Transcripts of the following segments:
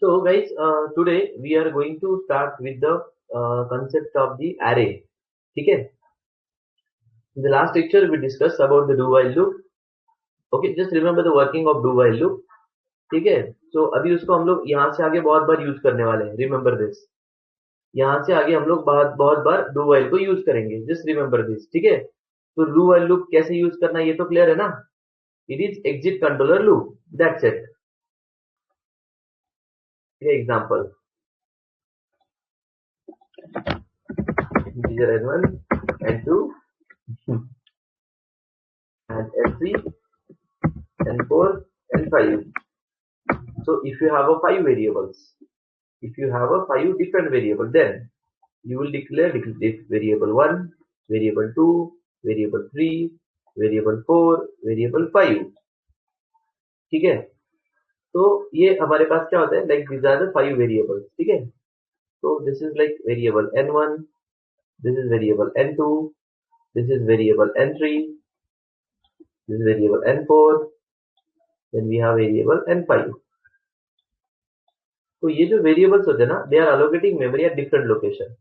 So guys, today we are going to start with the concept of the array. ठीक है? In the last lecture we discussed about the do while loop. Okay, just remember the working of do while loop. ठीक है? So अभी उसको हम लोग यहाँ से आगे बहुत बार यूज करने वाले हैं. Remember this. यहाँ से आगे हम लोग बहुत बहुत बार do while को यूज करेंगे. Just remember this. ठीक है? तो do while loop कैसे यूज करना ये तो क्लियर है ना? It is exit controller loop. That's it. Example. Integer n1 n2 and n3 n4 n5. So if you have a five variables, if you have a five different variable, then you will declare variable 1, variable 2, variable 3, variable 4, variable 5. ठीक है? तो ये हमारे पास क्या होता है, like these are the five variables. ठीक है? So this is like variable n1, this is variable n2, this is variable n3, this is variable n4, then we have variable n5. तो ये जो वेरिएबल्स होते हैं ना, they are allocating memory at different location.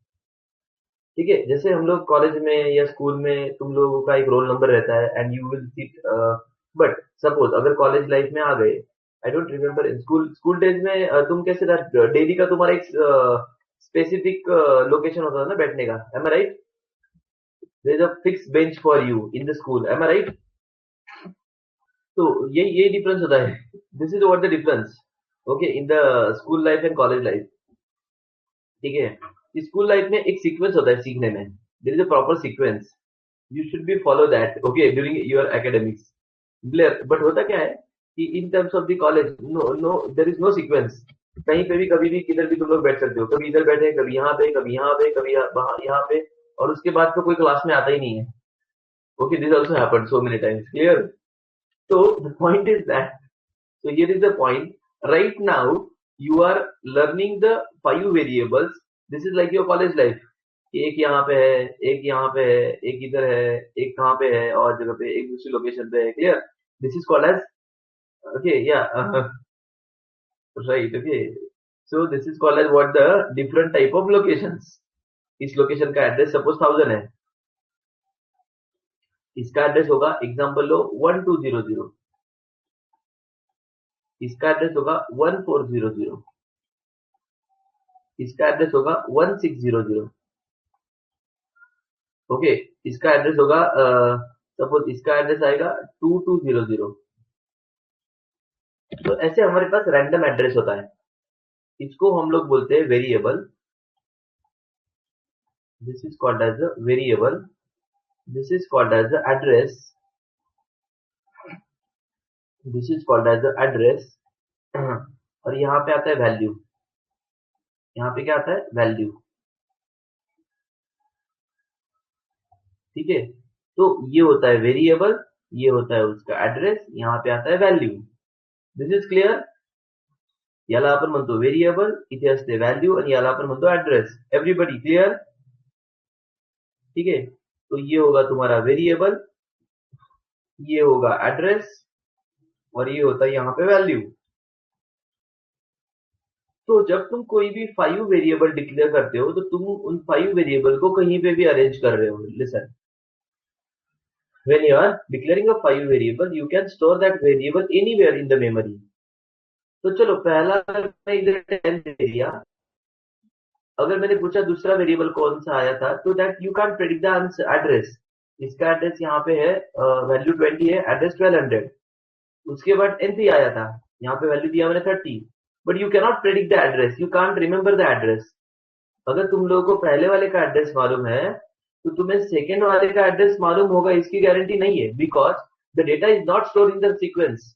ठीक है? जैसे हम लोग कॉलेज में या स्कूल में तुम लोगों का एक रोल नंबर रहता है and you will sit. But suppose अगर कॉलेज लाइफ में आ गए, I don't remember in school days में तुम कैसे था, डेली का तुम्हारा एक स्पेसिफिक लोकेशन होता था ना बैठने का. Am I right? There is a fix bench for you in the school. Am I right? तो ये डिफरेंस होता है. This is what the difference. Okay, in the school life and college life. ठीक है? स्कूल लाइफ में एक sequence होता है सीखने में. There is a proper sequence. You should be follow that. Okay, during your academics. But होता क्या है कि in terms of the college, no there is no sequence. कहीं पे भी कभी भी किधर भी तुम लोग बैठ सकते हो. कभी इधर बैठे, कभी यहाँ पे, कभी यहाँ पे, कभी वहां यहाँ पे, और उसके बाद तो कोई क्लास में आता ही नहीं है. Okay, this also happened so many times. Clear? So the point is that, so here is the point. Right now, you are learning the five variables. This is like your college life. एक यहाँ पे है, एक यहाँ पे है, एक इधर है, एक कहाँ पे है और जगह पे, एक दूसरी लोकेशन पे है. Clear? This is called as, okay, yeah, right, okay. So this is called as what, the different type of locations. इस लोकेशन का एड्रेस सपोज 1000 है. इसका एड्रेस होगा, एग्जाम्पल लो 1200. इसका एड्रेस होगा 1400. इसका एड्रेस होगा 1600. ओके, इसका एड्रेस होगा, सपोज इसका एड्रेस आएगा 2200. तो ऐसे हमारे पास रैंडम एड्रेस होता है. इसको हम लोग बोलते हैं variable. This is called as a variable. This is called as a address. This is called as a address. और यहाँ पे आता है वैल्यू. यहाँ पे क्या आता है? वैल्यू. ठीक है? तो ये होता है वेरिएबल, ये होता है उसका एड्रेस, यहाँ पे आता है वैल्यू. This is clear? याला आपण म्हणतो व्हेरिएबल, इथे असते व्हॅल्यू, आणि याला आपण म्हणतो ऍड्रेस. Everybody clear? ठीक है? तो ये होगा तुम्हारा वेरिएबल, ये होगा एड्रेस, और ये होता है यहाँ पे वैल्यू. तो जब तुम कोई भी फाइव वेरिएबल डिक्लेयर करते हो, तो तुम उन फाइव वेरिएबल को कहीं पे भी अरेंज कर रहे हो. Listen, when you are declaring a five variable, you can store that variable anywhere in the memory. तो चलो पहला मैंने इधर 10 दे दिया. अगर मैंने पूछा दूसरा वेरिएबल कौन सा आया था, तो that you can predict the answer. Address, इसका एड्रेस यहाँ पे है, वैल्यू 20 है, एड्रेस 1200. उसके बाद n3 आया था, यहाँ पे वैल्यू दिया मैंने 30. But you cannot predict the address, you can't remember the address. अगर तुम लोगों को पहले वाले का एड्रेस मालूम है, तो तुम्हें सेकेंड वाले का एड्रेस मालूम होगा, इसकी गारंटी नहीं है. Because the data is not stored in the sequence.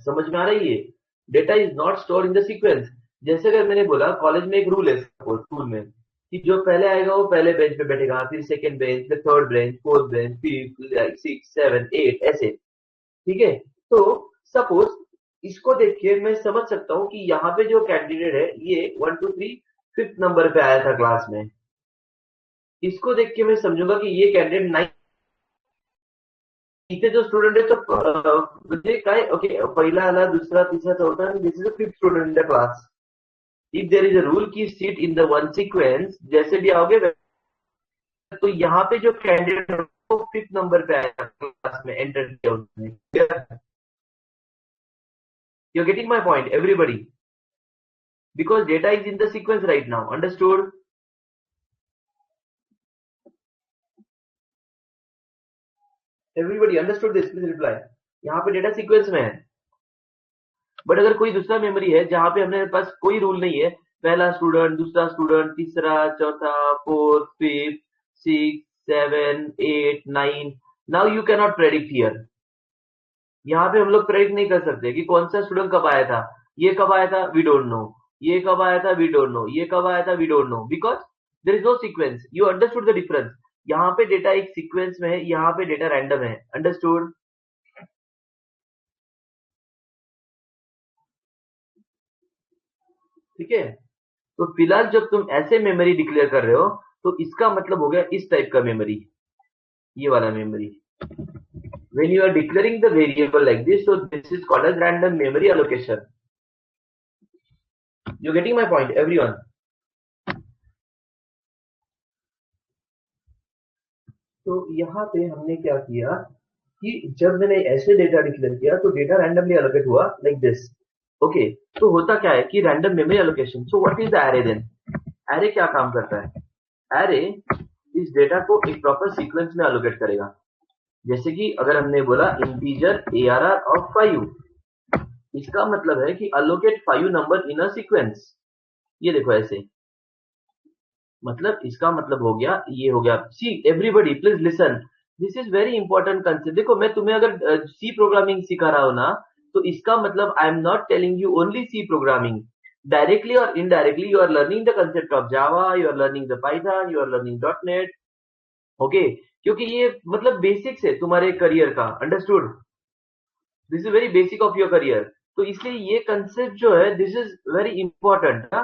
समझ में आ रही है? Data is not stored in the sequence. जैसे अगर मैंने बोला कॉलेज में एक रूल है स्कूल में, कि जो पहले आएगा वो पहले बेंच पे बैठेगा, फिर सेकंड बेंच, फिर third bench, fourth bench, fifth, 6, 7, 8 ऐसे. ठीक है? तो सपोज इसको देख के मैं समझ सकता हूँ कि यहाँ पे जो कैंडिडेट है ये 1 2 3 5th नंबर पे आया था क्लास में. इसको देख के मैं समझूंगा कि ये कैंडिडेट 9 इथे जो स्टुडंट आहे तो म्हणजे काय ओके पहिला आला दुसरा तिसरा चौथा this is a fifth student in the class. If there is a rule की seat in the one sequence जैसे भी आओगे तो यहाँ पे जो कैंडिडेट वो फिफ्थ नंबर पे आएगा क्लास में एंटर किया उसने. You're getting my point, everybody. Because data is in the sequence right now. Understood? Everybody understood this? Please reply. यहाँ पे डेटा सीक्वेंस में है. बट अगर कोई दूसरा मेमोरी है जहां पे हमारे पास कोई रूल नहीं है, पहला स्टूडेंट, दूसरा स्टूडेंट, तीसरा, चौथा, fourth, fifth, six, seven, eight, nine, now you can not predict here. यहाँ पे हम लोग प्रेडिक्ट नहीं कर सकते कि कौन सा स्टूडेंट कब आया था, ये कब आया था, वी डोंट नो, ये कब आया था, वी डोंट नो, ये कब आया था, we don't know, because there is no sequence. You understood the difference. यहाँ पे डेटा एक सीक्वेंस में है, यहाँ पे डेटा रैंडम है. अंडरस्टूड? ठीक है. तो फिलहाल जब तुम ऐसे मेमोरी डिक्लेयर कर रहे हो तो इसका मतलब हो गया इस टाइप का मेमोरी, ये वाला memory. when you are declaring the variable like this, so this is called as random memory allocation. You getting my point, everyone? तो यहाँ पे हमने क्या किया कि जब मैंने ऐसे डेटा डिक्लेयर किया तो डेटा रैंडमली एलोकेट हुआ लाइक दिस. ओके. तो होता क्या है कि random memory allocation. So what is the array then? Array क्या काम करता है? एरे इस डेटा को एक प्रॉपर सीक्वेंस में एलोकेट करेगा. जैसे कि अगर हमने बोला इंटीजर ARR ऑफ 5, इसका मतलब है कि allocate 5 number in a sequence. ये देखो ऐसे, मतलब इसका मतलब हो गया, ये हो गया. See everybody please listen, this is very important concept. देखो मैं तुम्हें अगर सी प्रोग्रामिंग सिखा रहा हूं ना, तो इसका मतलब I am not telling you only C programming. Directly और indirectly you are learning the concept of Java, you are learning the Python, you are learning .NET. Okay. क्योंकि ये मतलब बेसिक्स है तुम्हारे करियर का. Understood? This is very basic of your career. तो इसलिए ये कंसेप्ट जो है this is very important.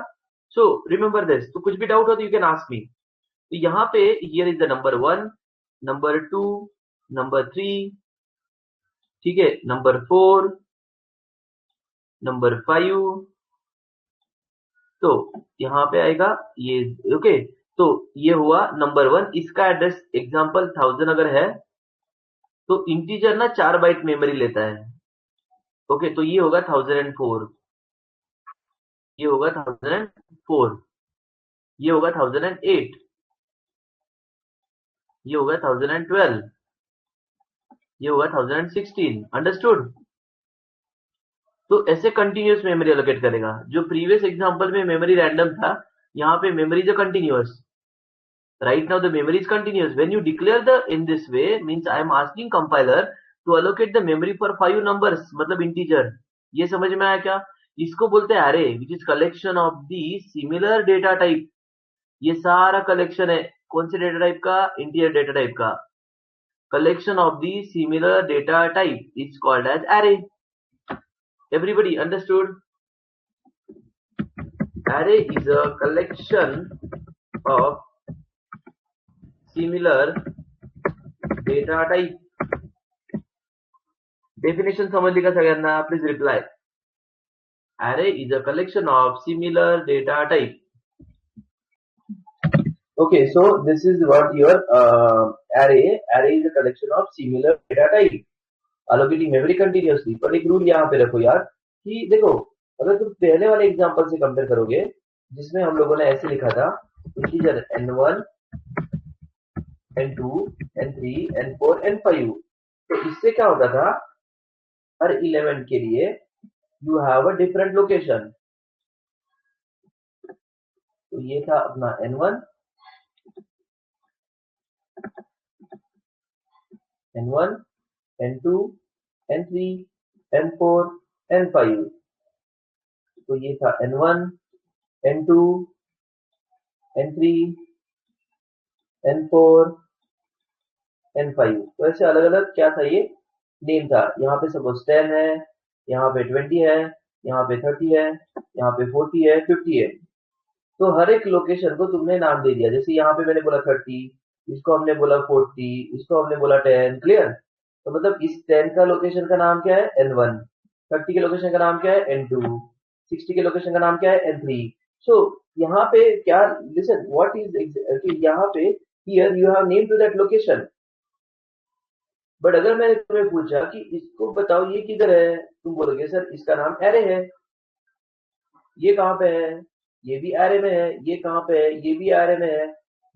So remember this. तो कुछ भी डाउट हो तो यू कैन आस्क मी. तो यहाँ पे here is the number 1, number 2, number 3, ठीक है, नंबर 4, नंबर 5. तो यहाँ पे आएगा ये. ओके. तो ये हुआ नंबर 1. इसका एड्रेस एग्जांपल 1000 अगर है तो इंटीजर ना 4 बाइट मेमोरी लेता है. ओके. तो ये होगा 1004, ये होगा 1004, ये होगा 1008, ये होगा 1012, ये होगा 1016. अंडरस्टूड? तो ऐसे कंटिन्यूअस मेमोरी एलोकेट करेगा. जो प्रीवियस एग्जांपल में मेमोरी रैंडम था, यहाँ पे memory is continuous. Right now the memory is continuous. When you declare the in this way means I am asking compiler to allocate the memory for 5 numbers, मतलब integer. ये समझ में आया क्या? इसको बोलते हैं array, which is collection of the similar data type. ये सारा collection है. कौन से data type का? Integer data type का. Collection of the similar data type is called as array. Everybody understood? Array is a collection of similar data type. Definition समजली का सगळ्यांना? Please reply. Array is a collection of similar data type. Okay, so this is what your array. Array is a collection of similar data type. Allocating memory continuously. पर एक rule यहाँ पे रखो यार कि देखो, अगर तुम पहले वाले एग्जांपल से कंपेयर करोगे जिसमें हम लोगों ने ऐसे लिखा था integer n1, n2, n3, n4, n5, तो इससे क्या होता था, हर एलिमेंट के लिए you have a different location. तो ये था अपना n1, n1, n2, n3, n4, n5. तो ये था n1, n2, n3, n4, n5. तो ऐसे अलग अलग क्या था, ये नेम था. यहाँ पे सपोज 10 है, यहाँ पे 20 है, यहाँ पे 30 है, यहाँ पे 40 है, 50 है. तो हर एक लोकेशन को तुमने नाम दे दिया. जैसे यहाँ पे मैंने बोला 30, इसको हमने बोला 40, इसको हमने बोला 10. क्लियर? तो मतलब इस 10 का लोकेशन का नाम क्या है N1, 30 के लोकेशन का नाम क्या है N2, 60 के लोकेशन का नाम क्या है N3। सो यहाँ पे क्या, लिसन व्हाट इज यहाँ पे, here you have name to that location. But अगर मैंने तुम्हें पूछा कि इसको बताओ ये किधर है, तुम बोलोगे सर इसका नाम एरे है। ये कहाँ पे है? ये भी एरे में है। ये कहाँ पे है? ये भी एरे में है।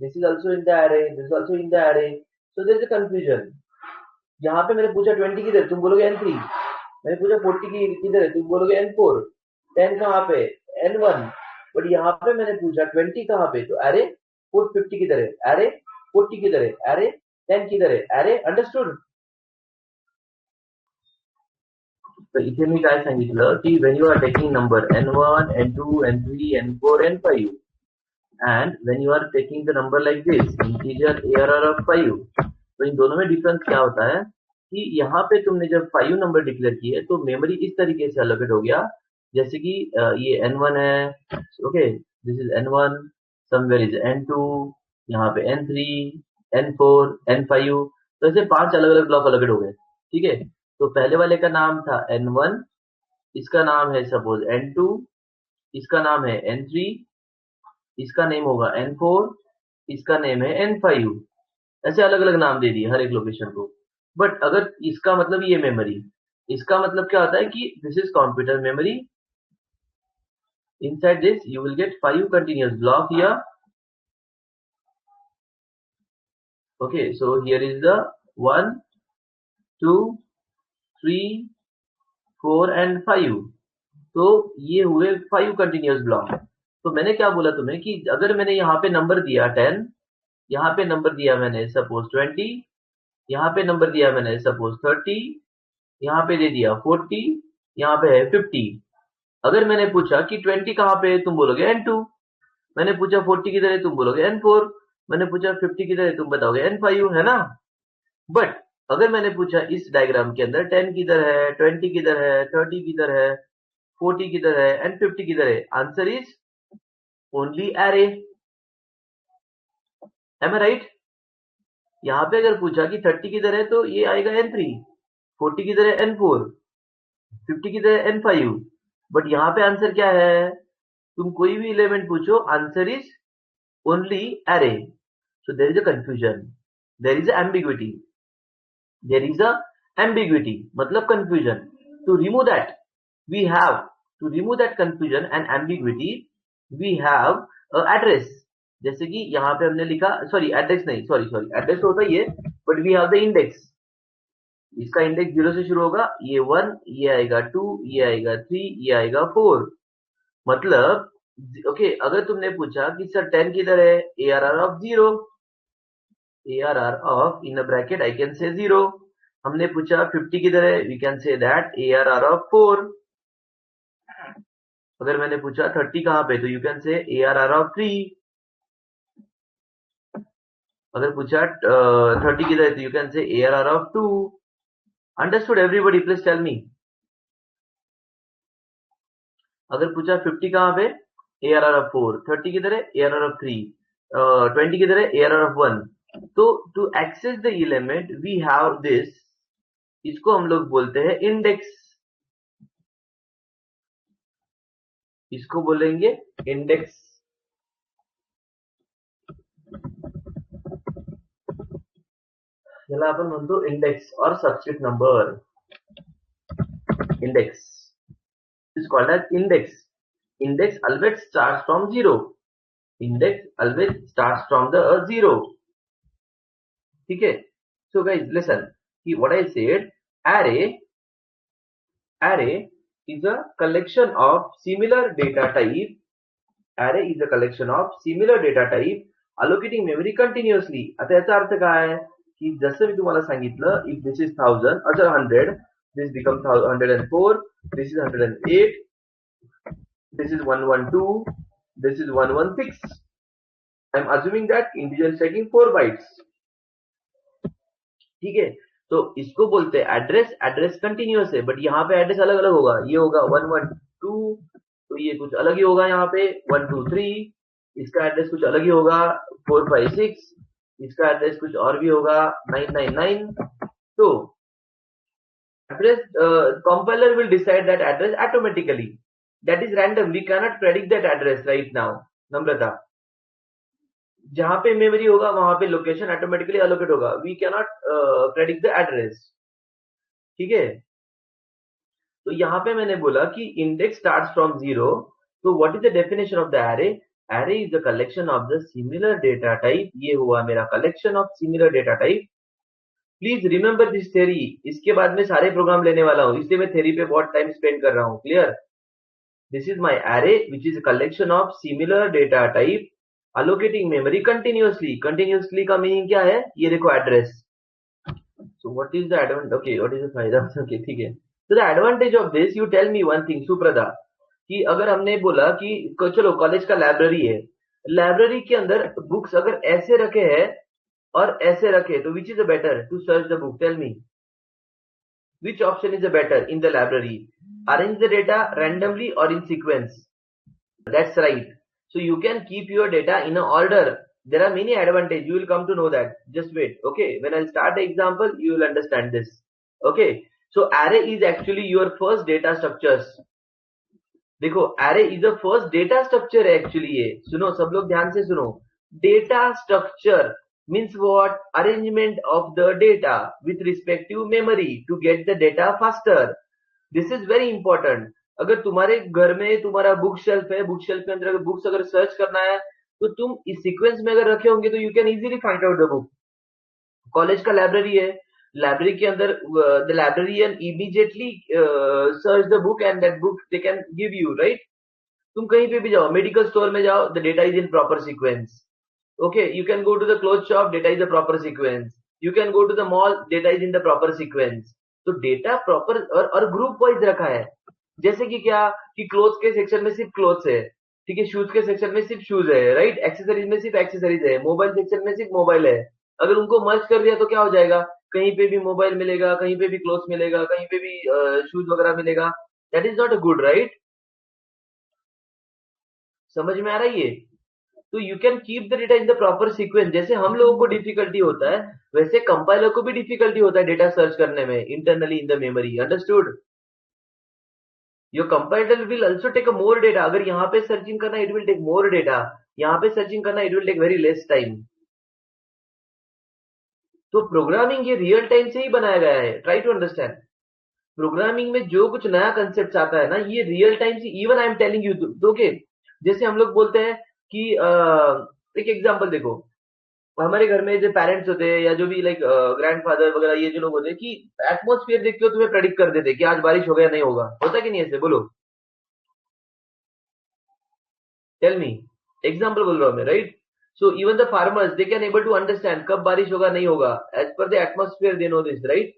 This is also in the array, this is also in the array. So there is a confusion. यहाँ पे मैंने पूछा 20 किधर, तुम बोलोगे N3। मैंने पूछा 40 की किधर है, तुम बोलोगे N4। 10 कहाँ पे? N1। बट यहाँ पे मैंने पूछा 20 कहाँ पे, तो अरे 50 किधर है, अरे 40 किधर है, अरे 10 किधर है, अरे अंडरस्टूड। तर इथे मी काय सांगितलं की when you are taking number N1, N2, N3, N4, N5, and when you are taking the number like this integer ARR of 5, तो इन दोनों में डिफरेंस क्या होता है कि यहाँ पे तुमने जब 5 नंबर डिक्लेयर किए तो मेमोरी इस तरीके से अलोकेट हो गया, जैसे कि ये N1 है, okay, this is N1, somewhere is N2, यहाँ पे N3, N4, N5, तो ऐसे 5 अलग अलग ब्लॉक अलोकेट हो गए। ठीक है, तो पहले वाले का नाम था N1, इसका नाम है सपोज N2, इसका नाम है N3, इसका नेम होगा N4, इसका नेम है N5। ऐसे अलग अलग नाम दे दिए हर एक लोकेशन को। बट अगर इसका मतलब ये मेमोरी, इसका मतलब क्या होता है कि this is computer memory. Inside this you will get 5 continuous block here. Okay, so here is the 1, 2, 3, 4 and 5। तो ये हुए 5 कंटिन्यूअस ब्लॉक। तो मैंने क्या बोला तुम्हें कि अगर मैंने यहाँ पे नंबर दिया 10, यहाँ पे नंबर दिया मैंने सपोज 20, यहाँ पे नंबर दिया मैंने सपोज 30, यहाँ पे दे दिया 40, यहाँ पे है 50। अगर मैंने पूछा कि 20 कहाँ पे है, तुम बोलोगे N2। मैंने पूछा 40 किधर है, तुम बोलोगे N4। मैंने पूछा 50 किधर है, तुम बताओगे N5, है ना। बट अगर मैंने पूछा इस डायग्राम के अंदर 10 किधर है, 20 किधर है, 30 किधर है, 40 किधर है एंड 50 किधर है, answer is only array. Am I right? यहाँ पे अगर पूछा कि 30 किधर है तो ये आएगा N3, 40 किधर है N4, 50 किधर है N5। बट यहाँ पे आंसर क्या है, तुम कोई भी एलिमेंट पूछो, answer is only array. So there is a confusion, there is a ambiguity, there is a ambiguity मतलब confusion. To remove that we have, to remove that confusion and ambiguity we have address. जैसे कि यहाँ पे हमने लिखा, sorry address नहीं, sorry sorry address होता ही है, but we have the index. इसका इंडेक्स 0 से शुरू होगा, ये 1, ये आएगा 2, ये आएगा 3, ये आएगा 4। मतलब ओके, अगर तुमने पूछा कि सर 10 किधर है, ARR of 0, ARR of in bracket I can say 0। हमने पूछा 50 किधर है, we can say that ARR of 4। अगर मैंने पूछा 30 कहाँ पे, तो you can say ARR of 3। अगर पूछा 30 किधर है, तो you can say ARR of 2। Understood everybody, please tell me. अगर पूछा 50 कहाँ पे, ARR ऑफ 4, 30 किधर है, ARR ऑफ 3, 20 किधर है, ARR ऑफ 1। तो to access the element we have this, इसको हम लोग बोलते हैं इंडेक्स। इसको बोलेंगे इंडेक्स। याला आपण म्हणतो इंडेक्स और subscript number. Index is called as index. Index always starts from 0. Index always starts from the 0. ठीक है? So guys, listen. What I said, array is a collection of similar data type. Array is a collection of similar data type allocating memory continuously. आता याचा अर्थ काय आहे की जसं मी तुम्हाला सांगितलं, if this is 1000 other 100, this becomes 104, this is 108, this is 112, this is 116. I'm assuming that integer is taking 4 bytes. ठीक है, तो इसको बोलते हैं एड्रेस। एड्रेस कंटिन्यूअस है, बट यहाँ पे एड्रेस अलग अलग होगा। ये होगा 112, तो ये कुछ अलग ही होगा। यहाँ पे 123, इसका एड्रेस कुछ अलग ही होगा। 456, इसका एड्रेस कुछ और भी होगा। 999। तो address, compiler will decide that address automatically. That is random. We cannot predict that address right now. नम्रता, जहां पे मेमोरी होगा वहां पे लोकेशन ऑटोमेटिकली अलोकेट होगा. We cannot predict the address. ठीक है. तो यहाँ पे मैंने बोला कि इंडेक्स स्टार्ट्स फ्रॉम 0. तो what is the definition of the array? Array is the collection of the similar data type. ये हुआ मेरा collection of similar data type. Please remember this theory. इसके बाद में सारे प्रोग्राम लेने वाला हूं, इसलिए मैं थ्योरी पे बहुत टाइम स्पेंड कर रहा हूं. Clear? This is my array which is a collection of similar data type allocating memory continuously. Continuously का मीनिंग क्या है? ये देखो address. So what is the advantage? Okay, what is the फायदा? Okay, ठीक है. So the advantage of this, you tell me one thing, Suprada, कि अगर हमने बोला कि चलो कॉलेज का लाइब्रेरी है, लाइब्रेरी के अंदर बुक्स अगर ऐसे रखे हैं और ऐसे रखे, तो which is a better to search the book? Tell me, which option is a better in the library? Arrange the data randomly or in sequence? That's right. So you can keep your data in an order. There are many advantages. You will come to know that. Just wait. Okay. When I'll start the example, you will understand this. Okay. So array is actually your first data structures. देखो, array is the first data structure actually है. सुनो, सब लोग ध्यान से सुनो. Data structure means what? Arrangement of the data with respect to memory to get the data faster. This is very important. अगर तुम्हारे घर में तुम्हारा बुक शेल्फ है, बुक शेल्फ के अंदर अगर बुक्स अगर सर्च करना है, तो तुम इस सीक्वेंस में अगर रखे होंगे तो you can easily find out the book. College का लाइब्रेरी है, लाइब्रेरी के अंदर the librarian immediately search the book and that book they can give you, right? तुम कहीं पे भी जाओ, मेडिकल स्टोर में जाओ, the data is in proper sequence. Okay, you can go to the cloth shop, data is the proper sequence. You can go to the mall, data is in the proper sequence. तो data proper और group wise रखा है. जैसे कि क्या, कि cloth के section में सिर्फ क्लोथ्स है, ठीक है, शूज के सेक्शन में सिर्फ शूज है, राइट, एक्सेसरीज में सिर्फ एक्सेसरीज है, मोबाइल सेक्शन में सिर्फ मोबाइल है. अगर उनको मर्ज कर दिया तो क्या हो जाएगा? कहीं पे भी मोबाइल मिलेगा, कहीं पे भी क्लोथ्स मिलेगा, कहीं पे भी शूज वगैरह मिलेगा. That is not a good, right? समझ में आ रहा है ये? तो you can keep the data in the proper sequence. जैसे हम लोगों को डिफिकल्टी होता है, वैसे कंपाइलर को भी डिफिकल्टी होता है डेटा सर्च करने में internally in the memory. Understood? Your compiler will also take a more data. अगर यहाँ पे सर्चिंग करना, it will take more data. यहाँ पे सर्चिंग करना, it will take very less time. तो प्रोग्रामिंग ये रियल टाइम से ही बनाया गया है. Try to understand. प्रोग्रामिंग में जो कुछ नया कंसेप्ट आता है ना, ये रियल टाइम से. Even I am telling you. Okay, जैसे हम लोग बोलते हैं कि एक एग्जांपल देखो, हमारे घर में जो पेरेंट्स होते हैं या जो भी लाइक ग्रैंडफादर वगैरह, ये जो लोग होते हैं, कि एटमॉस्फेयर देख के वो तुम्हें प्रेडिक्ट कर देते हैं कि आज बारिश होगा या नहीं होगा. होता कि नहीं ऐसे? बोलो, टेल मी. एग्जांपल बोल रहा हूं मैं, right? So even the farmers, they can able to understand कब बारिश होगा नहीं होगा. As per the atmosphere they know this, right?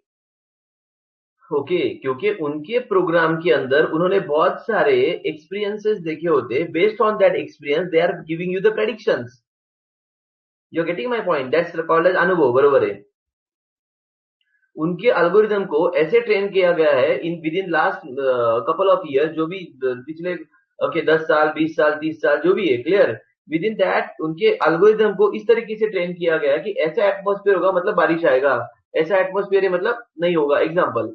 Okay, क्योंकि उनके प्रोग्राम के अंदर उन्होंने बहुत सारे एक्सपीरियंसेस देखे होते. Based on that experience they are giving you the predictions. You are getting my point? That's called as अनुभव. बरोबर है. उनके अल्गोरिदम को ऐसे ट्रेन किया गया है in with in last couple of year, जो भी पिछले ओके 10 साल, 20 साल, 30 साल, जो भी है. क्लियर? विद इन दैट उनके अल्गोरिदम को इस तरीके से ट्रेन किया गया है कि ऐसा एटमॉस्फेयर होगा मतलब बारिश आएगा, ऐसा एटमॉस्फेयर है मतलब नहीं होगा. एग्जाम्पल.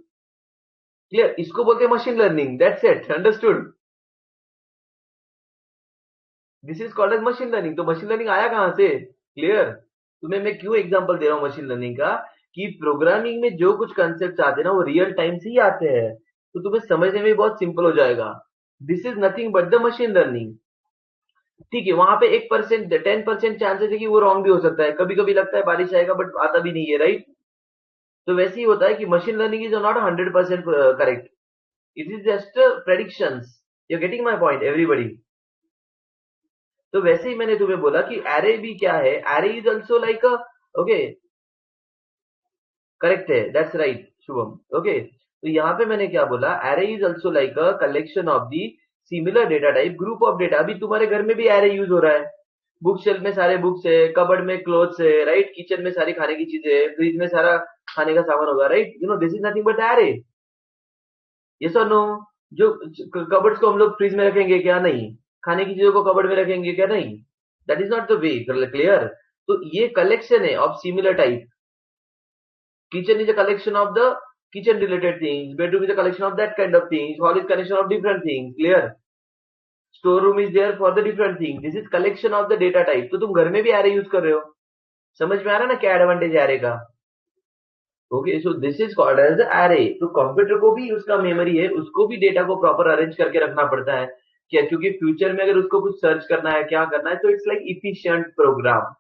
क्लियर? इसको बोलते हैं machine learning. That's it. Understood? This is called as machine learning. तो मशीन लर्निंग आया कहां से? क्लियर? तुम्हें मैं क्यों एग्जांपल दे रहा हूं मशीन लर्निंग का, कि प्रोग्रामिंग में जो कुछ कंसेप्ट आते हैं ना, वो रियल टाइम से ही आते हैं. तो तुम्हें समझने में बहुत सिंपल हो जाएगा. This is nothing but the machine learning. ठीक है, वहां पे 1%, 10% चांसेस है कि वो रॉन्ग भी हो सकता है. कभी कभी लगता है बारिश आएगा बट आता भी नहीं है, राइट? तो वैसे ही होता है कि machine learning is not 100% correct. It is just predictions. You getting my point everybody? तो वैसे ही मैंने तुम्हें बोला कि एरे भी क्या है. Array is also like a, okay, correct है. That's right Shubham. ओके, तो यहाँ पे मैंने क्या बोला, array is also like a collection of the similar data type, group of data. अभी तुम्हारे घर में भी एरे यूज हो रहा है. बुक शेल्फ में सारे बुक्स है, कबर्ड में क्लोथ्स है, राइट, किचन में सारी खाने की चीजें है, फ्रिज में सारा खाने का सामान होगा, right? You know this is nothing but array. Yes और नो? जो कबर्ड्स को हम लोग फ्रिज में रखेंगे क्या? नहीं. खाने की चीजों को कबर्ड में रखेंगे क्या? नहीं. That is not the way. Clear? तो ये कलेक्शन है of similar type. Kitchen is a collection of the kitchen related things, bedroom is a collection of that kind of things, hall is collection of different things, clear? Storeroom is there for the different things. This is collection of the data type. तो तुम घर में भी array use कर रहे हो, समझ में आ रहा है ना क्या एडवांटेज array का? Okay, so this is called as array. तो कंप्यूटर को भी उसका मेमोरी है, उसको भी डेटा को प्रॉपर अरेंज करके रखना पड़ता है क्या, क्योंकि फ्यूचर में अगर उसको कुछ सर्च करना है, क्या करना है, तो it's like efficient program.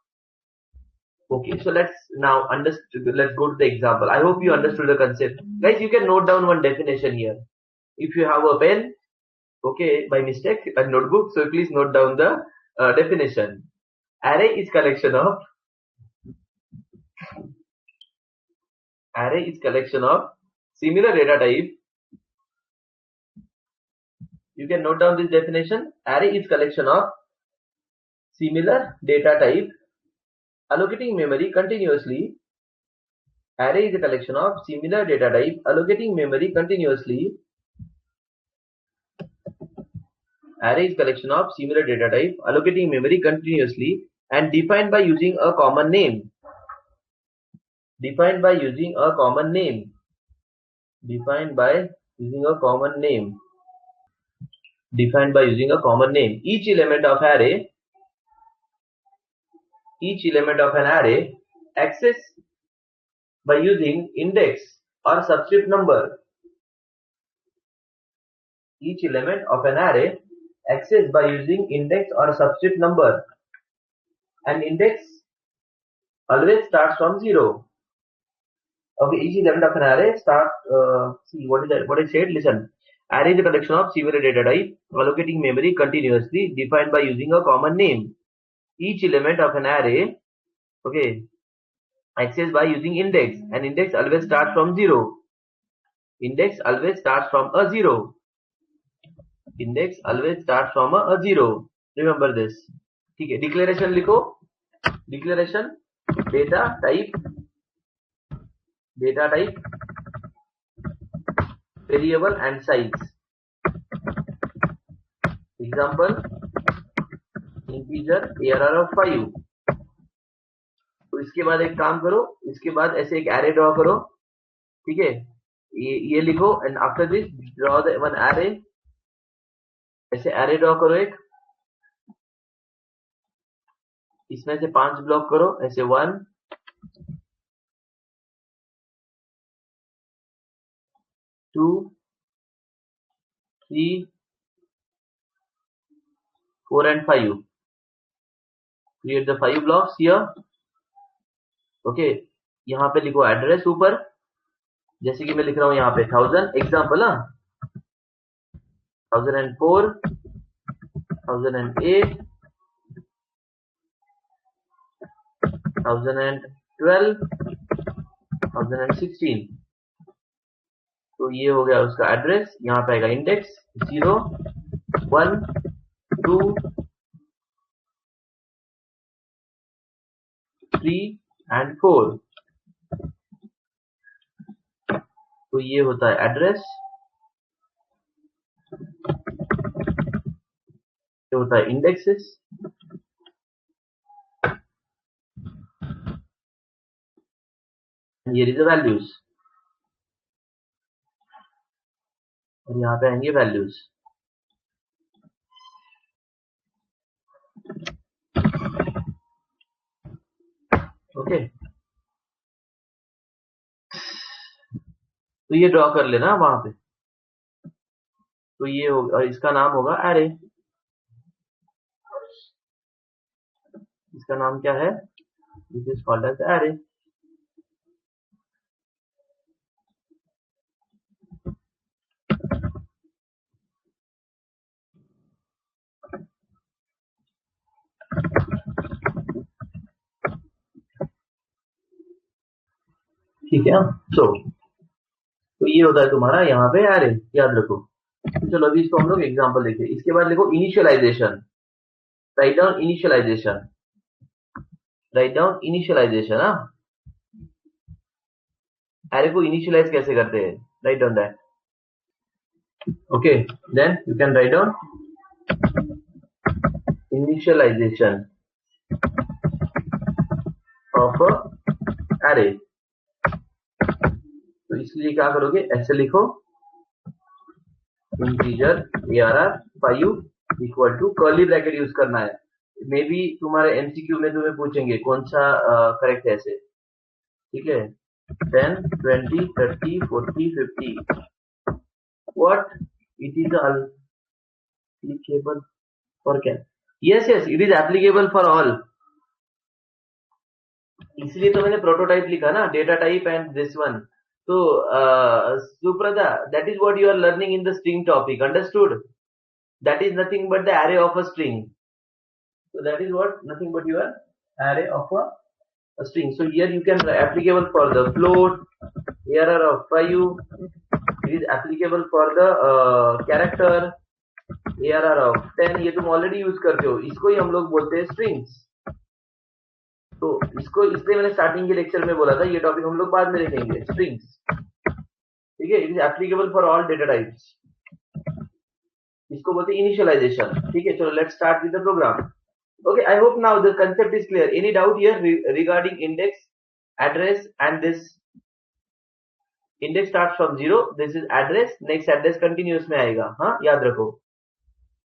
Okay, so let's go to the example. I hope you understood the concept. Guys, you can note down one definition here. If you have a pen, okay, by mistake, a notebook, so please note down the definition. Array is collection of similar data type. You can note down this definition. Array is collection of similar data type allocating memory continuously. Array is a collection of similar data type allocating memory continuously. Array is collection of similar data type allocating memory continuously and defined by using a common name. Defined by using a common name. Defined by using a common name. Defined by using a common name. Each element of an array access by using index or subscript number. Each element of an array access by using index or subscript number. And index always starts from 0. Okay, each element of an array see what I said. Listen, array is a collection of similar data type allocating memory continuously defined by using a common name. Each element of an array, okay, accessed by using index, and index always starts from 0. Index always starts from a 0. Index always starts from a 0. Remember this. ठीक है, declaration लिखो. Declaration data type variable and size. Example, integer ARR of 5. तो इसके बाद एक काम करो, इसके बाद ऐसे एक array ड्रॉ करो, ठीक है, ये लिखो, and after this draw the one array. ऐसे array ड्रॉ करो एक, इसमें से 5 ब्लॉक करो, ऐसे 1 2 3 4 and 5. Create the 5 blocks here. Okay, यहाँ पे लिखो एड्रेस ऊपर, जैसे कि मैं लिख रहा हूँ यहाँ पे 1000. एग्जाम्पल, 1004 1008 1012 1016. तो ये हो गया उसका एड्रेस. यहाँ पे आएगा इंडेक्स 0 1 2 3 and 4. तो ये होता है एड्रेस, ये होता है indexes, here is the values, और यहाँ पे आएंगे वैल्यूज. ओके, तो ये ड्रॉ कर लेना वहां पे. तो ये होगा, और इसका नाम होगा एरे. इसका नाम क्या है? This is called as array. ठीक है. तो ये होता है तुम्हारा यहाँ पे एरे, याद रखो. चलो अभी इसको हम लोग एग्जांपल देखिए. इसके बाद लिखो initialization. Write down initialization. Write down initialization. Array को इनिशियलाइज कैसे करते हैं? Write down that. Okay, then you can write down initialization of a array. तो इसके लिए क्या करोगे, ऐसे लिखो integer ARR 5 equal to curly bracket use करना है। मे बी तुम्हारे एमसीक्यू में तुम्हें पूछेंगे कौन सा करेक्ट है ऐसे, ठीक है। 10, 20, 30, 40, 50 what it is applicable for क्या, yes yes it is applicable for all, इसलिए तो मैंने प्रोटोटाइप लिखा ना, data type and this one. तो Suprada, that is what you are learning in the string topic, understood? That is nothing but the array of a string. So that is what, nothing but your array of a string. So here you can applicable for the float, ARR of 5, it is applicable for the character, ARR of 10, ये तुम already use करते हो, इसको ही हम लोग बोलते हैं strings. तो इसको इसलिए मैंने स्टार्टिंग के लेक्चर में बोला था, ये टॉपिक हम लोग बाद में देखेंगे, स्ट्रिंग्स, ठीक है। It is applicable for all data types, इसको बोलते हैं इनिशियलाइजेशन, ठीक है। चलो let's start with the program. Okay, I hope now the concept is clear. Any doubt here regarding index, address, and this index starts from 0. This is address. Next address continuous में आएगा, हाँ याद रखो।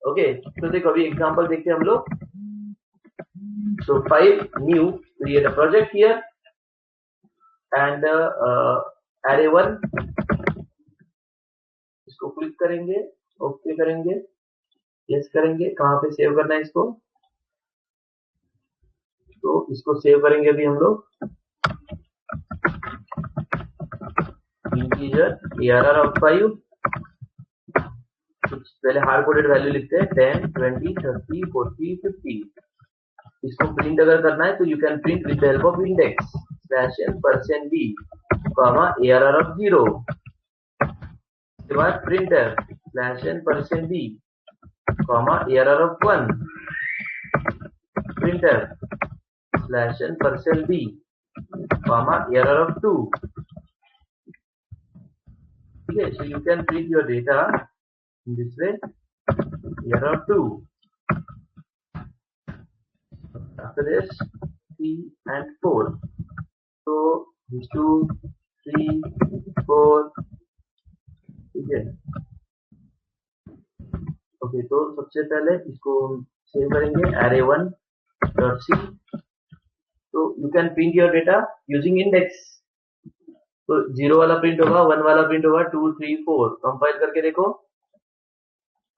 Okay, तो देखो अभी example देखते हैं हम लोग। So file new, create a project here, and array1, इसको क्लिक करेंगे, ओके करेंगे, यस करेंगे। कहाँ पे सेव करना है इसको, तो इसको सेव करेंगे अभी हम लोग इंटीजर ARR of 5, पहले हार्ड कोडेड वैल्यू लिखते हैं 10, 20, 30, 40, 50। इसको प्रिंट अगर करना है तो you can print with the help of index /n%b, ARR of 0, उसके बाद printer /n%b, ARR of 1, printer /n%b, ARR of 2। Okay, so you can print your data in this way, ARR of 2. After this, 3 and 4. So these 2, 3, 4, ठीक है। Okay, तो सबसे पहले इसको हम save करेंगे array1.c। तो you can print your data using index. तो 0 वाला प्रिंट होगा, 1 वाला प्रिंट होगा, 2, 3, 4। कंपाइल करके देखो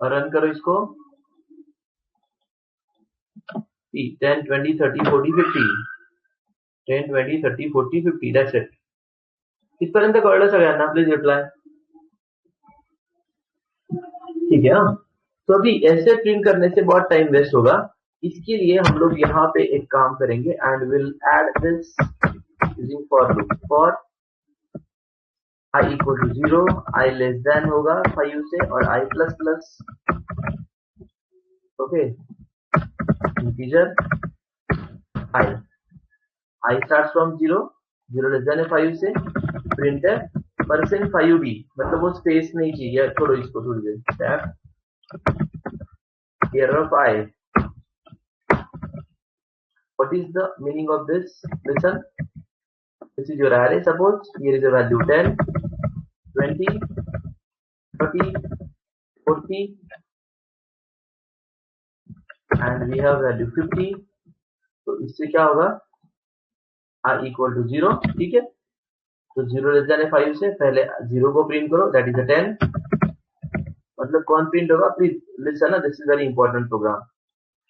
और रन करो इसको। 10, 20, 30, 40, 50, 10, 20, 30, 40, 50, that's it। इथपर्यंत कळलं सगळ्यांना? प्लीज रिप्लाई, ठीक है। तो अभी ऐसे प्रिंट करने से बहुत टाइम वेस्ट होगा, इसके लिए हम लोग यहाँ पे एक काम करेंगे, and will add this using for loop. For i equal to 0, i less than होगा 5 से, और i plus plus, okay, integer i starts from 0, 0 less than 5 से, प्रिंटर %5b, मतलब वो स्पेस नहीं चाहिए, छोड़ो इसको थोड़ी देर, ARR of I. What is the meaning of this? Listen, this is your array. Suppose here is a value 10, 20, 30, 40, and we have value 50. तो इससे क्या होगा, i equal to 0, ठीक है। तो 0 लेस देन 5 से पहले 0 को प्रिंट करो, दैट इज अ 10। मतलब कौन प्रिंट होगा, please listen, this is very important program,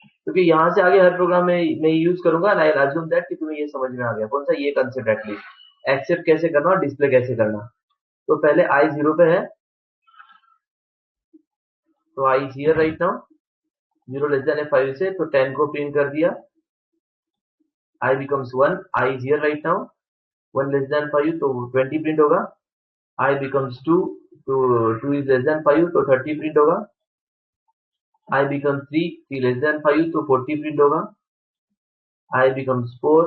क्योंकि यहाँ से आगे हर प्रोग्राम में मैं यूज करूंगा, एंड आई अज्यूम दैट कि तुम्हें ये समझ में आ गया कौन सा, ये कंसेप्ट एटलीस्ट एक्सेप्ट कैसे करना और डिस्प्ले कैसे करना। तो पहले i 0 पे है, तो i is here right now, 0 less than 5 से, तो 10 को प्रिंट कर दिया, i becomes 1, i is here right now, 1 less than 5 तो 20 प्रिंट होगा, i becomes 2, तो 2 is लेस देन 5 तो 30 प्रिंट होगा, i becomes 3, 3 लेस देन 5 तो 40 प्रिंट होगा, i becomes 4,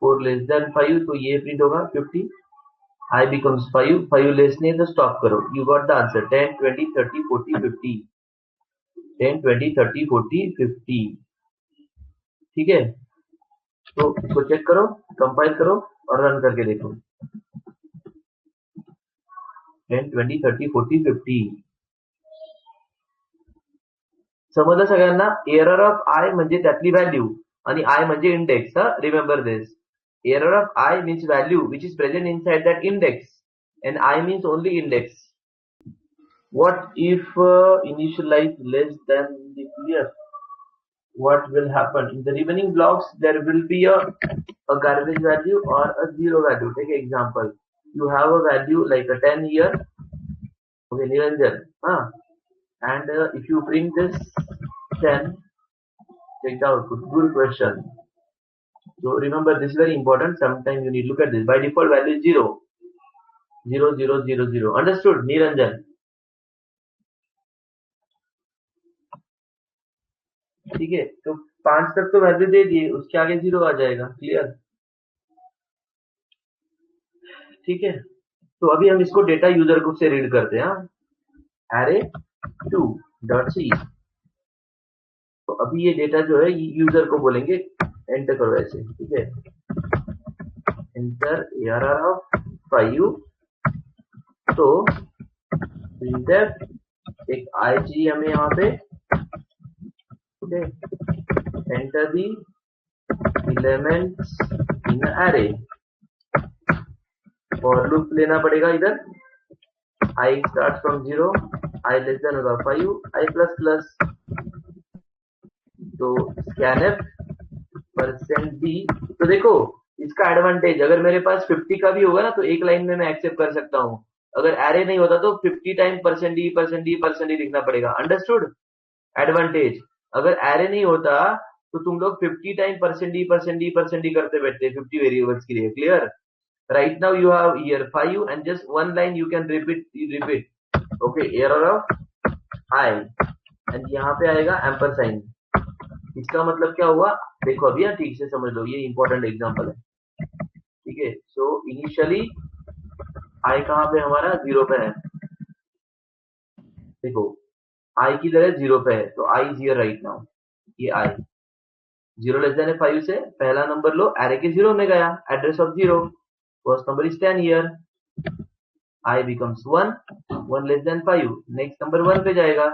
4 लेस देन 5 तो ये प्रिंट होगा 50, i becomes 5, 5 लेस नहीं तो स्टॉप करो, यू गॉट द आंसर 10, 20, 30, 40, 50, 10, 20, 30, 40, 50, ठीक है। तो इसको चेक करो, कंपाइल करो और रन करके देखो। 10, 20, 30, 40, 50. समजलं सगळ्यांना? एरर ऑफ आय म्हणजे त्यातली व्हॅल्यू आणि आय म्हणजे index. Remember this. Error of I means value which is present inside that index and I means only index. What if initialize less than the clear? What will happen in the remaining blocks? There will be a garbage value or a zero value. Take example. You have a value like a 10 here. Okay, Niranjan. And if you print this 10, check the output. Good question. So remember, this is very important. Sometimes you need to look at this. By default value is 0. 0, 0, 0, 0. Understood, Niranjan? ठीक है, तो 5 तक तो value दे दिए, उसके आगे 0 आ जाएगा. Clear? ठीक है, तो अभी हम इसको डेटा यूजर ग्रुप से रीड करते हैं. array2 dot C. तो अभी ये डेटा जो है यूजर को बोलेंगे एंटर करो ऐसे. ठीक है, एंटर ARR ऑफ 5. तो एक आई चाहिए हमें यहाँ पे. Okay, enter the elements in array. और लूप लेना पड़ेगा इधर. I start from 0, I less than होगा 5, आई प्लस प्लस. तो स्कैनफ %d. तो देखो इसका एडवांटेज, अगर मेरे पास 50 का भी होगा ना तो एक लाइन में मैं एक्सेप्ट कर सकता हूँ. अगर एरे नहीं होता तो 50 टाइम %d लिखना पड़ेगा. अंडरस्टूड? एडवांटेज. अगर एरे नहीं होता तो तुम लोग 50 टाइम %d करते बैठते 50 वेरिएबल्स के लिए. Clear? Right now you have here 5 and just one line you can repeat. Okay, error of I and यहाँ पे आएगा ampersand. इसका मतलब क्या हुआ? देखो अभी ठीक से समझ लो, ये इंपॉर्टेंट एग्जांपल है. ठीक है, सो इनिशियली I कहाँ पे हमारा 0 पे है. देखो I की जगह 0 पे है, तो I is here right now. ये I 0 लेस देन 5 से पहला नंबर लो, एरे के 0 में गया, address of 0. First number is 10 here. I becomes 1. 1 less than 5. Next number 1 पे जाएगा.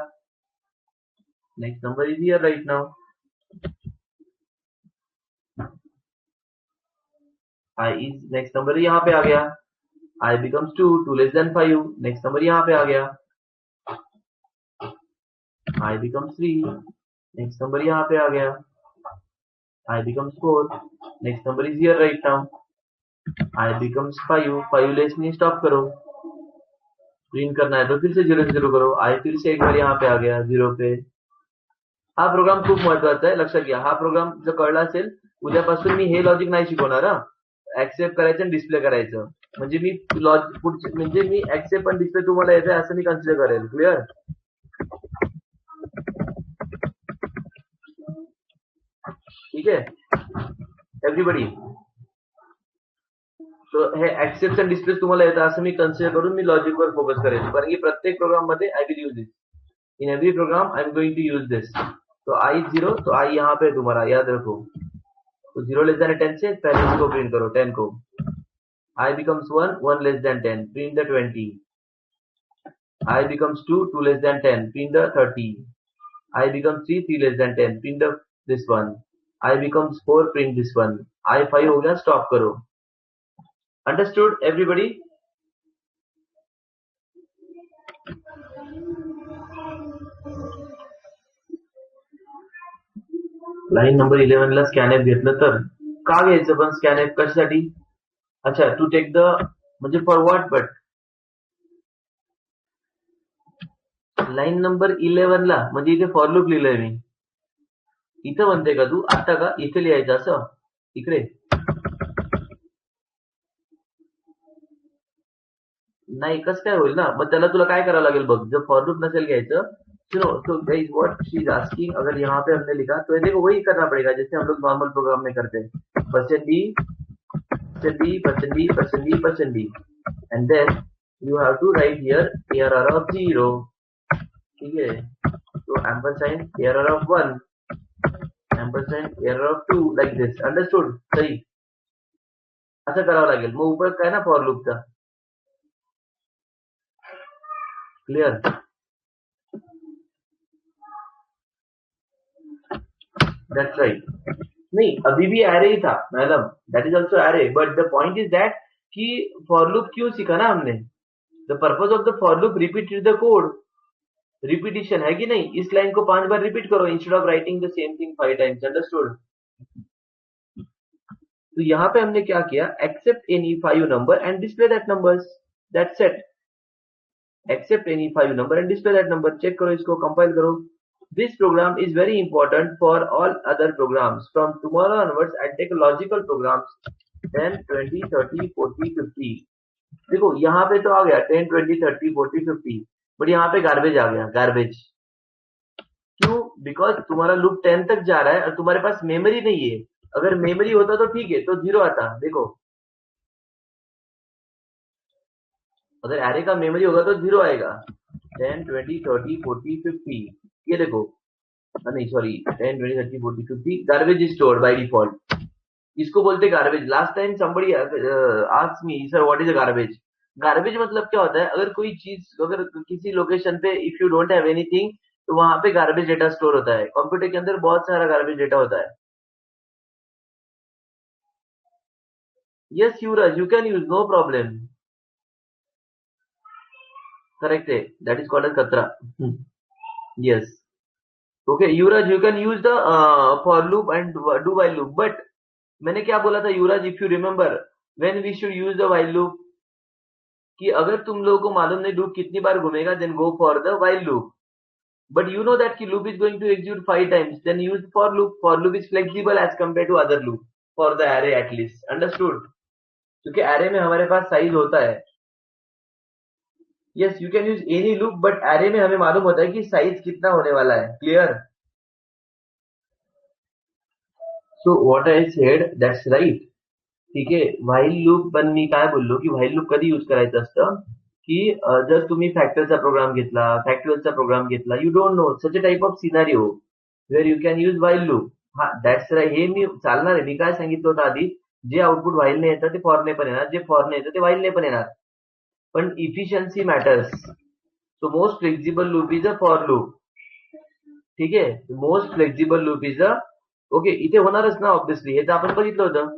Next number is here right now. I is next number यहाँ पे आ गया. I becomes 2. 2 less than 5. Next number यहाँ पे आ गया. I becomes 3. Next number यहाँ पे आ गया. I becomes 4. Next number is here right now. I becomes 5. 5 less नहीं, स्टॉप करो. प्रिंट करना है तो फिर से 0 से 0 करो. I फिर से एक बार यहाँ पे आ गया 0 पे. हा प्रोग्राम खूप महत्वाचा आहे, लक्षात घ्या. हा प्रोग्राम जर कळला असेल, उद्यापासून मी हे लॉजिक नाही शिकवणार. ऍक्सेप्ट करायचं आणि डिस्प्ले करायचं. म्हणजे मी म्हणजे मी ऍक्सेप्ट आणि डिस्प्ले तुम्हाला येते असं मी कन्सिडर करेल. क्लिअर? ठीक आहे एव्हरीबडी? तो हे ऍक्सेप्ट आणि डिस्प्ले तुम्हाला येतं असं मी कन्सिडर करून मी लॉजिकवर फोकस करेल. कारण की प्रत्येक प्रोग्राम मध्ये I will use this. In every program I am going to use this. तो आई 0, तो आई यहाँ पे तुम्हारा याद रखो. तो 0 लेस देन 10 से पहले इसको प्रिंट करो 10 को. I becomes 1, 1 less than 10, print the 20. I becomes 2, 2 less than 10, print the 30. I becomes 3, 3 less than 10, print the this one. I becomes 4, print this one. I 5 हो गया, stop करो. Understood everybody? लाईन नंबर 11 ला scanf घेतलं तर का घ्यायचं पण scanf कशासाठी? अच्छा, टू टेक द म्हणजे for what? But line number 11 ला म्हणजे इथे फॉर लूप लिहिलंय मी. इथं म्हणते का तू आता का इथे लिहायचं असं? इकडे नाही, कसं काय होईल ना? मग त्याला तुला काय करावं लागेल बघ. जर फॉर लूप नसेल घ्यायचं, सुनो, तो guys what she is asking, अगर यहाँ पे हमने लिखा तो देखो वही करना पड़ेगा जैसे हम लोग नॉर्मल प्रोग्राम में करते हैं. %d and then you have to write here error of 0. ठीक है, तो ampersand error of 1, ampersand error of 2, like this. Understood? सही असं करावं लागेल. मग उपयोग काय ना फॉर लूपचा? क्लियर? That's right. नहीं, अभी भी एरे ही था madam, that is also array, but the point is that कि फॉर लूप क्यों सीखा ना हमने? The purpose of the for loop repeated the code, repetition है कि नहीं? इस लाइन को 5 बार रिपीट करो instead of writing the same thing 5 times, understood? तो यहाँ पे हमने क्या किया, accept any 5 number and display that numbers, that's it. Except any 5 number and display that number. Check करो इसको, कंपाइल करो। This program is very important for all other programs. From tomorrow onwards, I take logical programs 10, 20, 30, 40, 50. देखो यहाँ पे तो आ गया 10, 20, 30, 40, 50, but यहाँ पे गार्बेज आ गया, गार्बेज। क्यों? बिकॉज तुम्हारा लूप 10 तक जा रहा है और तुम्हारे पास मेमोरी नहीं है। अगर मेमोरी होता तो ठीक है, तो 0 आता। देखो, अगर एरे का मेमोरी होगा तो 0 आएगा। 10, 20, 30, 40, 50, ये देखो, नहीं sorry, 10, 20, 30, 40, 50, garbage is stored by default. इसको बोलते garbage. Last time somebody asked me, sir what is a garbage? Garbage मतलब क्या होता है? अगर कोई चीज, अगर किसी लोकेशन पे if you don't have anything, तो वहां पे गार्बेज डेटा स्टोर होता है। कंप्यूटर के अंदर बहुत सारा गार्बेज डेटा होता है। Yes Yuvraj, you can use, no problem. Correct है, दैट इज कॉल्ड एज कतरा। Yes, okay Yuvraj, you can use the for loop and do while loop, but मैंने क्या बोला था Yuvraj, if you remember when we should use the while loop, कि अगर तुम लोगों को मालूम नहीं लूप कितनी बार घूमेगा, then go for the while loop. But you know that कि loop is going to execute 5 times, then use for loop. For loop is flexible as compare to other loop for the array at least, understood? क्योंकि array में हमारे पास size होता है। Yes, you can use any loop, but array में हमें मालूम होता है कि साइज कितना होने वाला है। Clear? So what I said, that's right. ठीक आहे, व्हाईल लूप पण मी काय बोललो की व्हाईल लूप कधी यूज करायचं असतं, की जर तुम्ही फॅक्टरचा प्रोग्राम घेतला, फॅक्टरचा प्रोग्राम घेतला, you don't know such a type of scenario where you can use while loop. हा, दॅट्स राईट, हे मी चालणार आहे। मी काय सांगितलं होतं आधी, जे आउटपुट व्हाईलने येतं ते फॉरने पण येणार, जे फॉरने येतं ते व्हाईलने पण येणार, पण efficiency matters. So most flexible loop is a for loop. ठीक आहे, most flexible loop is a, okay, इथे होणारच ना ऑब्विसली, हे तर आपण बघितलं होतं।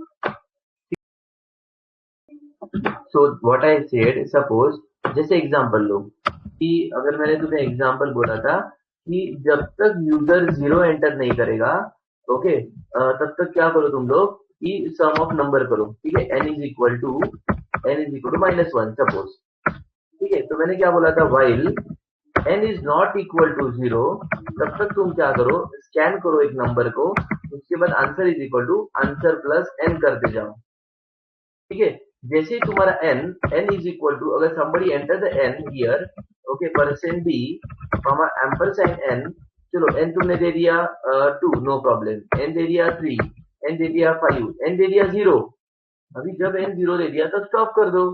So what I said, suppose जैसे एग्जांपल लो, कि अगर मैंने तुम्हें एग्जांपल बोला था कि जब तक यूजर 0 एंटर नहीं करेगा, ओके, तब तक क्या करो तुम लोग कि सम ऑफ नंबर करो। ठीक है, n is equal to -1 suppose. ठीक है, तो मैंने क्या बोला था, while n is not equal to 0, तब तक तुम क्या करो, स्कैन करो एक नंबर को, उसके बाद answer is equal to answer plus n करते जाओ। ठीक है, जैसे ही तुम्हारा n इज इक्वल टू, अगर somebody enter the n here, ओके, %d, एम्परसाइन n, चलो n तुमने दे दिया 2, नो प्रॉब्लम, n दे दिया 3, n दे दिया 5, n दे दिया 0। अभी जब n 0 दे दिया तो स्टॉप कर दो।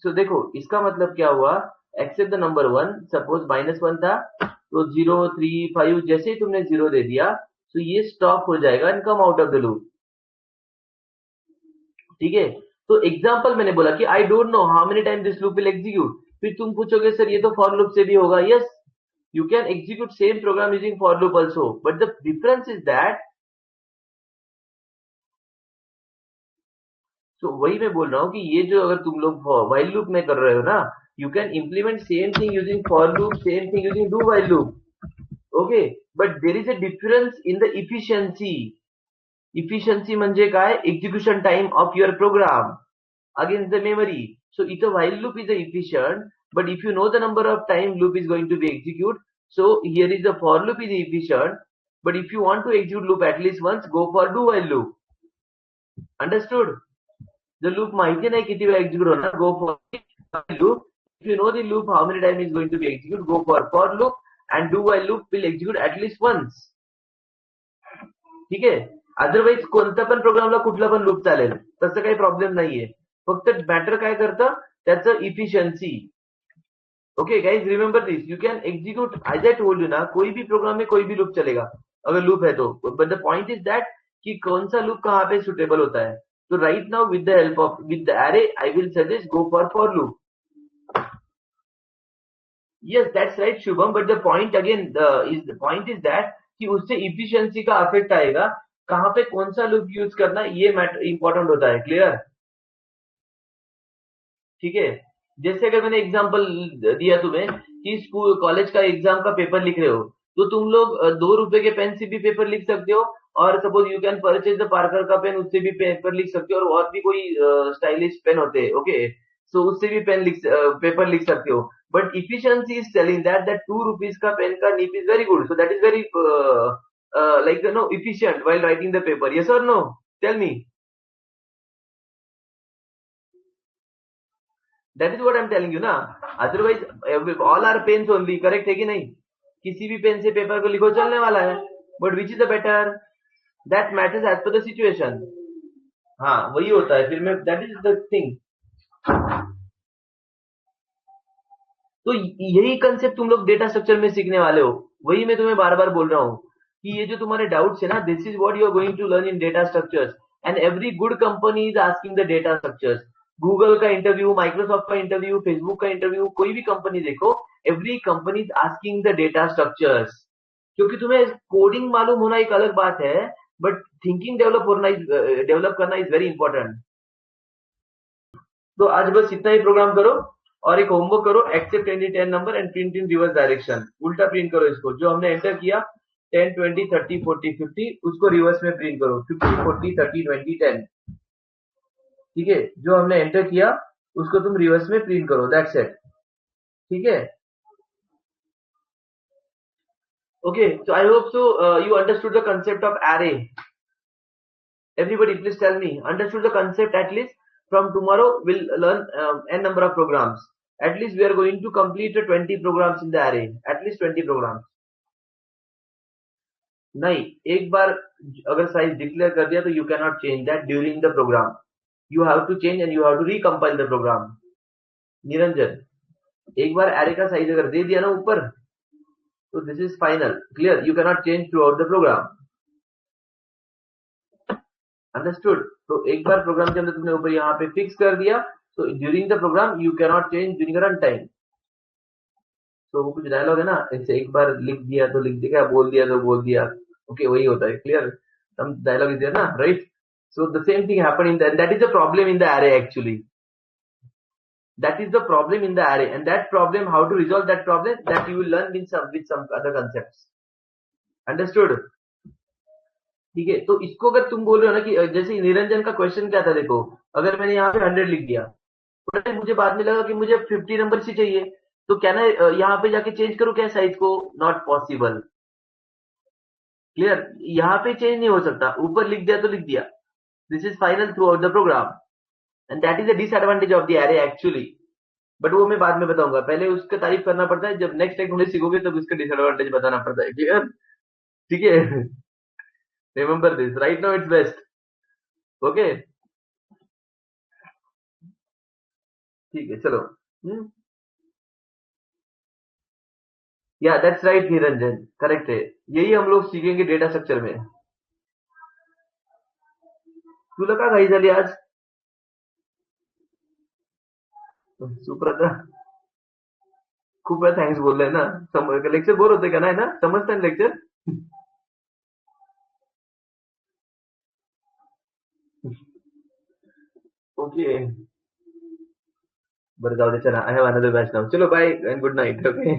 सो देखो इसका मतलब क्या हुआ, एक्सेप्ट द नंबर 1, सपोज -1 था, तो 0, 3, 5, जैसे ही तुमने 0 दे दिया तो ये स्टॉप हो जाएगा and come out of the loop. ठीक है, तो एग्जाम्पल मैंने बोला कि I don't know how many time this loop will execute. फिर तुम पूछोगे सर ये तो फॉर लूप से भी होगा। Yes, you can execute same programme using for loop also, but the difference is that, तो वही मैं बोल रहा हूँ कि ये जो अगर तुम लोग व्हाइल लूप में कर रहे हो ना, you can implement same thing using for loop, same thing using do while loop, okay, but there is a difference in the efficiency. Efficiency म्हणजे काय, execution time of your program against the memory. So if a while loop is efficient, but if you know the number of time loop is going to be execute, so here is the for loop is efficient, but if you want to execute loop at least once, go for do while loop. Understood? The loop माहिती नाही किती वेळा execute होणार, go for while loop. If you know the loop how many time is going to be execute, go for loop, and do while loop will execute at least once. ठीक आहे, otherwise कोणता पण प्रोग्रामला कुठला पण loop चालेल, तसं काही प्रॉब्लेम नाहीये। फक्त मॅटर काय करतं, त्याचं efficiency. Okay guys, remember this, you can execute as I told you ना, कोई भी प्रोग्राम में कोई भी लूप चलेगा अगर लूप है तो, but the point is that कि कौन सा लूप कहाँ पे सुटेबल होता है। So right now with the array, I will suggest go for loop. Yes, that's right, Shubham. But the point again the point is that कि उससे efficiency का affect आएगा. कहाँ पे कौन सा loop use करना ये मैटर important होता है. क्लियर? ठीक है. जैसे अगर मैंने एग्जांपल दिया तुम्हें कि स्कूल कॉलेज का एग्जाम का पेपर लिख रहे हो, तो तुम लोग 2 रुपए के पेन से भी पेपर लिख सकते हो, और suppose you can purchase the Parker का पेन, उससे भी पेपर लिख सकते हो, और भी कोई स्टाइलिश पेन होते हैं. ओके, सो उससे भी पेपर लिख सकते हो. But efficiency is telling that 2 rupees का पेन का nib is very good, so that is very like no efficient while writing the paper. Yes or no? Tell me. That is what I am telling you ना. Otherwise all are pens only. Correct है कि नहीं? किसी भी pen से paper को लिखो, चलने वाला है. But which is the better? That matters as per the situation. हाँ, वही होता है फिर मैं. That is the thing. तो यही कंसेप्ट तुम लोग डेटा स्ट्रक्चर में सीखने वाले हो. वही मैं तुम्हें बार बार बोल रहा हूँ कि ये जो तुम्हारे डाउट्स है ना, this is what you are going to learn in data structures. And every good company is asking the data structures. Google का इंटरव्यू, माइक्रोसॉफ्ट का इंटरव्यू, फेसबुक का इंटरव्यू, कोई भी कंपनी देखो, every company is asking the data structures. क्योंकि तुम्हें coding मालूम होना एक अलग बात है, बट थिंकिंग डेवलप करना इज वेरी इंपॉर्टेंट. तो आज बस इतना ही प्रोग्राम करो, और एक होमवर्क करो. Except any 10 number and print in reverse direction. उल्टा प्रिंट करो इसको. जो हमने एंटर किया 10, 20, 30, 40, 50, उसको रिवर्स में प्रिंट करो. 50, 40, 30, 20, 10. ठीक है? जो हमने एंटर किया उसको तुम रिवर्स में प्रिंट करो. That's it. ठीक है? Okay, so I hope so you understood the concept of array. Everybody, please tell me, understood the concept at least? From tomorrow, we'll learn n number of programs. At least we are going to complete 20 programs in the array. At least 20 programs. नहीं, एक बार अगर size declare कर दिया तो you cannot change that during the program. You have to change and you have to recompile the program. Niranjan, एक बार array का size अगर दे दिया ना ऊपर, तो this is final. Clear? You cannot change throughout the program. Understood. तो एक बार programme के अंदर तुमने ऊपर यहाँ पे फिक्स कर दिया, तो during the program you cannot change during run time. तो वो कुछ डायलॉग है ना, ऐसे एक बार लिख दिया तो लिख दिया, बोल दिया तो बोल दिया. ओके, वही होता है. Clear? Some dialogue is there ना, right? So the same thing happen in that is the problem in the array actually. That is the problem in the array, and that problem, how to resolve that problem, that you will learn with some other concepts. Understood? ठीक है? तो इसको अगर तुम बोल रहे हो ना कि जैसे निरंजन का क्वेश्चन क्या था, देखो, अगर मैंने यहाँ पे 100 लिख दिया, तो मुझे बाद में लगा कि मुझे 50 नंबर ही चाहिए, तो क्या ना यहाँ पे जाके चेंज करूँ क्या साइज को? Not possible. क्लियर? यहाँ पे चेंज नहीं हो सकता. ऊपर लिख दिया तो लिख दिया. This is final throughout the program, and that is the disadvantage of the array actually. But वो मैं बाद में बताऊंगा. पहले उसका तारीफ करना पड़ता है. जब नेक्स्ट टाइम उन्हें सीखोगे तब उसका डिसएडवांटेज बताना पड़ता है. क्लियर? ठीक है? Remember this. Right now it's best. Okay, ठीक है, चलो. या दैट्स राइट निरंजन, करेक्ट है. यही हम लोग सीखेंगे डेटा स्ट्रक्चर में. तुला का घाई झाली आज? सुप्रता खूप वेळा थँक्स बोललाय ना. लेक्चर बोर होते का नाही ना? समजतं ना लेक्चर? ओके, बरं, जाऊ दे. चला, I have another batch now. चलो, bye and good night. Okay.